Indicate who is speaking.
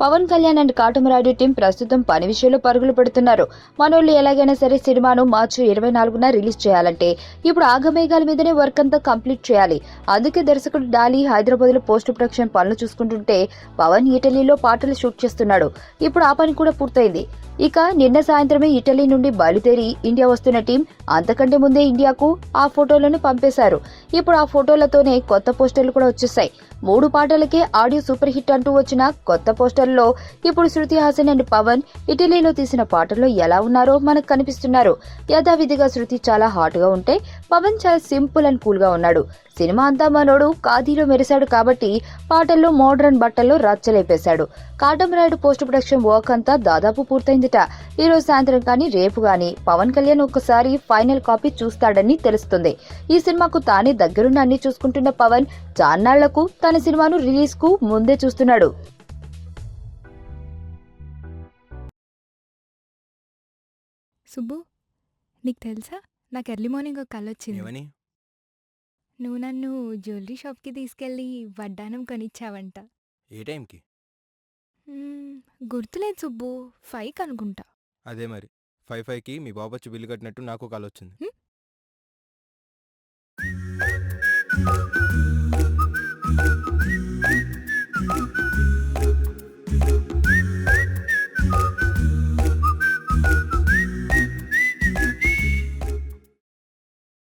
Speaker 1: Pawan Kalyan and Katamarayudu team ప్రస్తుతం పని విషయంలో పరుగులు పెడుతున్నారు. మనోళ్ళు ఎలాగైనా సరే సినిమాను మార్చి 24న రిలీజ్ చేయాలంటే ఇప్పుడు ఆగమేఘాల మీదనే వర్క్ అంతా కంప్లీట్ చేయాలి. అందుకే దర్శకుడు డాలీ హైదరాబాద్ లో పోస్ట్ ప్రొడక్షన్ పనులు చూసుకుంటుంటే పవన్ ఇటలీలో పాటలు షూట్ చేస్తున్నాడు. ఇప్పుడు ఆ పని కూడా పూర్తయింది. ఇక నిన్న సాయంత్రమే ఇటలీ నుండి బయలుదేరి ఇండియా వస్తున్న టీం అంతకంటే ముందే ఇండియాకు ఆ ఫోటోలను పంపేశారు. ఇప్పుడు ఆ ఫోటోలతోనే కొత్త పోస్టర్లు కూడా వచ్చేసాయి. 3 పాటలకే ఆడియో సూపర్ హిట్ అంటూ వచ్చిన కొత్త పోస్టర్లో ఇప్పుడు శృతి హాసన్ అండ్ పవన్ ఇటలీలో తీసిన పాటల్లో ఎలా ఉన్నారో మనకు కనిపిస్తున్నారు. యథావిధిగా శృతి చాలా హాట్ గా ఉంటే పవన్ చాలా సింపుల్ అండ్ కూల్ గా ఉన్నాడు. సినిమా అంతా మనోడు ఖాదీలో మెరిశాడు కాబట్టి పాటల్లో మోడ్రన్ బట్టల్లో రచ్చలేపేశాడు. కాటమరాయుడు పోస్ట్ ప్రొడక్షన్ వర్క్ అంతా దాదాపు పూర్తయిందిట. ఈ రోజు సాయంత్రం కానీ రేపు గానీ పవన్ కళ్యాణ్ ఒక్కసారి ఫైనల్ కాపీ చూస్తాడని తెలుస్తుంది. ఈ సినిమాకు తానే దగ్గరున్న అన్ని చూసుకుంటున్న పవన్ చాన్నాళ్లకు తన సినిమాను రిలీజ్ కు ముందే చూస్తున్నాడు.
Speaker 2: సుబ్బు, నీకు తెలుసా? నాకు ఎర్లీ మార్నింగ్ ఒక కల వచ్చింది.
Speaker 3: ఏమని?
Speaker 2: నువ్వు నన్ను జ్యువెలరీ షాప్కి తీసుకెళ్ళి వడ్డానం కొనిచ్చావంట.
Speaker 3: ఏ టైంకి?
Speaker 2: మ్మ్, గుర్తులేదు సుబ్బు, 5 అనుకుంటా.
Speaker 3: అదే మరి 5:05కి మీ బాబొచ్చి బిల్లు కట్టినట్టు నాకు కాల్ వచ్చింది.
Speaker 2: హ్మ్?